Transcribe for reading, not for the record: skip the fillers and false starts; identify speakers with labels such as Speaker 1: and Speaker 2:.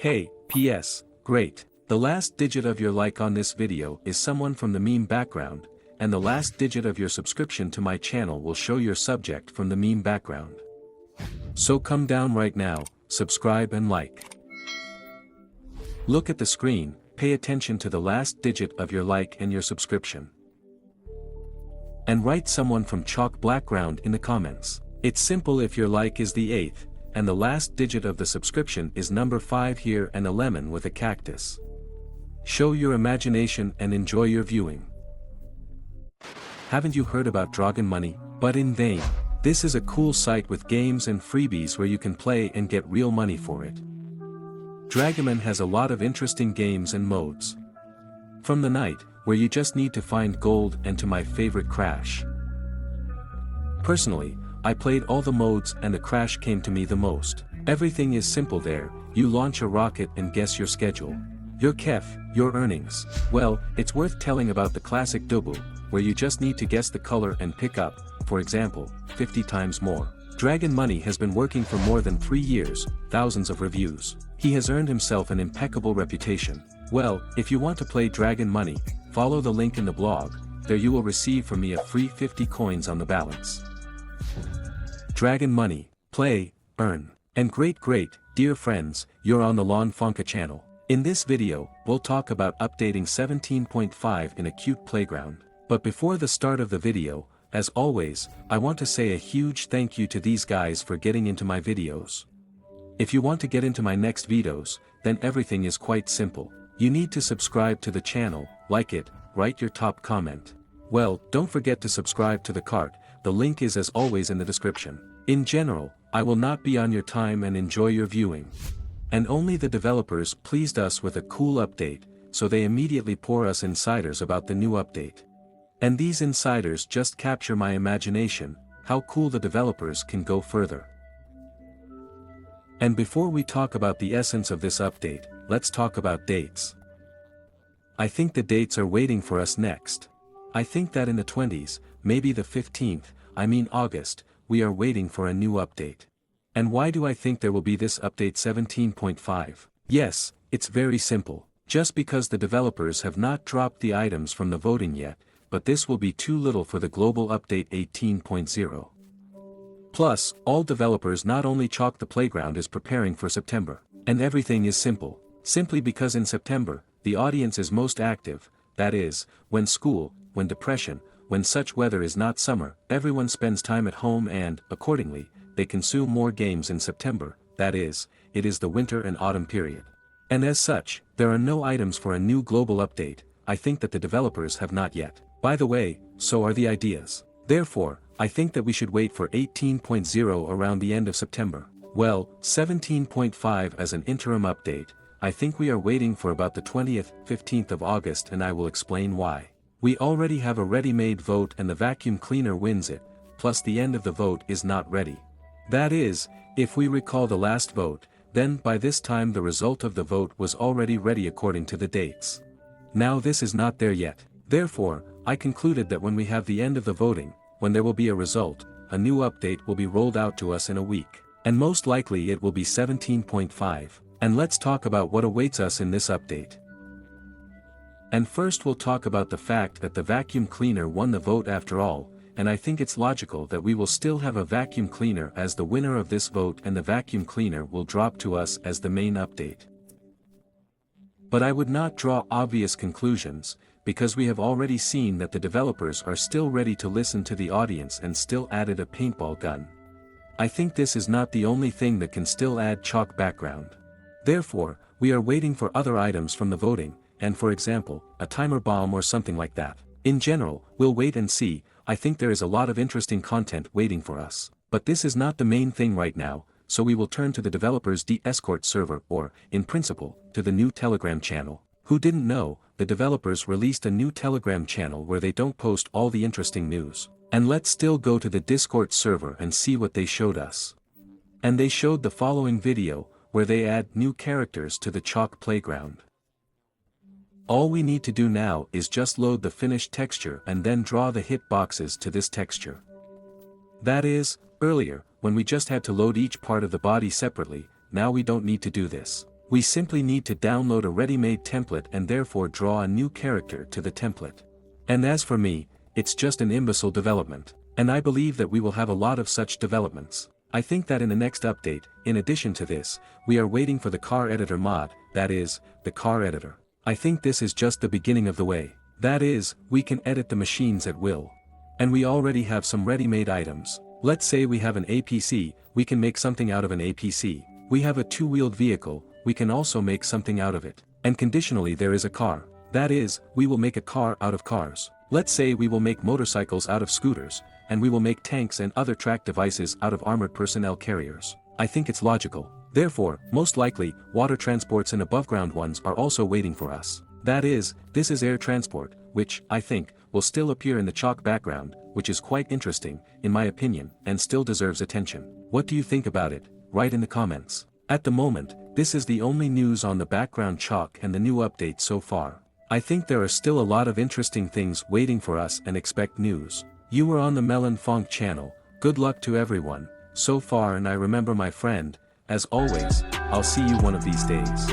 Speaker 1: Hey, PS, great. The last digit of your like on this video is someone from the meme background, and the last digit of your subscription to my channel will show your subject from the meme background. So come down right now, subscribe and like. Look at the screen, pay attention to the last digit of your like and your subscription. And write someone from chalk background in the comments. It's simple if your like is the 8th, and the last digit of the subscription is number 5 here and a lemon with a cactus. Show your imagination and enjoy your viewing. Haven't you heard about Dragon Money? But in vain. This is a cool site with games and freebies where you can play and get real money for it. Dragamon has a lot of interesting games and modes. From the night, where you just need to find gold, and to my favorite Crash. Personally, I played all the modes and the Crash came to me the most. Everything is simple there, you launch a rocket and guess your schedule. Your kef, your earnings. Well, it's worth telling about the classic Dubu, where you just need to guess the color and pick up, for example, 50 times more. Dragon Money has been working for more than 3 years, thousands of reviews. He has earned himself an impeccable reputation. Well, if you want to play Dragon Money, follow the link in the blog, there you will receive from me a free 50 coins on the balance. Dragon Money, play, earn. And great, dear friends, you're on the Melonfonk channel. In this video, we'll talk about updating 17.5 in a cute playground. But before the start of the video, as always, I want to say a huge thank you to these guys for getting into my videos. If you want to get into my next videos, then everything is quite simple. You need to subscribe to the channel, like it, write your top comment. Well, don't forget to subscribe to the cart, the link is as always in the description. In general, I will not be on your time and enjoy your viewing. And only the developers pleased us with a cool update, so they immediately pour us insiders about the new update. And these insiders just capture my imagination, how cool the developers can go further. And before we talk about the essence of this update, let's talk about dates. I think the dates are waiting for us next. I think that in the 20s, maybe the 15th, I mean August, we are waiting for a new update. And why do I think there will be this update 17.5? Yes, it's very simple. Just because the developers have not dropped the items from the voting yet, but this will be too little for the global update 18.0. Plus, all developers not only chalk the playground is preparing for September. And everything is simple. Simply because in September, the audience is most active, that is, when school, when depression, when such weather is not summer, everyone spends time at home and, accordingly, they consume more games in September, that is, it is the winter and autumn period. And as such, there are no items for a new global update, I think that the developers have not yet. By the way, so are the ideas. Therefore, I think that we should wait for 18.0 around the end of September. Well, 17.5 as an interim update, I think we are waiting for about the 20th, 15th of August and I will explain why. We already have a ready-made vote and the vacuum cleaner wins it, plus the end of the vote is not ready. That is, if we recall the last vote, then by this time the result of the vote was already ready according to the dates. Now this is not there yet. Therefore, I concluded that when we have the end of the voting, when there will be a result, a new update will be rolled out to us in a week. And most likely it will be 17.5. And let's talk about what awaits us in this update. And first we'll talk about the fact that the vacuum cleaner won the vote after all, and I think it's logical that we will still have a vacuum cleaner as the winner of this vote and the vacuum cleaner will drop to us as the main update. But I would not draw obvious conclusions, because we have already seen that the developers are still ready to listen to the audience and still added a paintball gun. I think this is not the only thing that can still add chalk background. Therefore, we are waiting for other items from the voting, and for example, a timer bomb or something like that. In general, we'll wait and see, I think there is a lot of interesting content waiting for us. But this is not the main thing right now, so we will turn to the developers' Discord server or, in principle, to the new Telegram channel. Who didn't know, the developers released a new Telegram channel where they don't post all the interesting news. And let's still go to the Discord server and see what they showed us. And they showed the following video, where they add new characters to the chalk playground. All we need to do now is just load the finished texture and then draw the hitboxes to this texture. That is, earlier, when we just had to load each part of the body separately, now we don't need to do this. We simply need to download a ready-made template and therefore draw a new character to the template. And as for me, it's just an imbecile development. And I believe that we will have a lot of such developments. I think that in the next update, in addition to this, we are waiting for the car editor mod, that is, the car editor. I think this is just the beginning of the way. That is, we can edit the machines at will. And we already have some ready-made items. Let's say we have an APC, we can make something out of an APC. We have a two-wheeled vehicle, we can also make something out of it. And conditionally there is a car. That is, we will make a car out of cars. Let's say we will make motorcycles out of scooters, and we will make tanks and other track devices out of armored personnel carriers. I think it's logical. Therefore, most likely, water transports and above-ground ones are also waiting for us. That is, this is air transport, which, I think, will still appear in the chalk background, which is quite interesting, in my opinion, and still deserves attention. What do you think about it? Write in the comments. At the moment, this is the only news on the background chalk and the new update so far. I think there are still a lot of interesting things waiting for us and expect news. You were on the Melonfonk channel, good luck to everyone, so far, and I remember my friend, as always, I'll see you one of these days.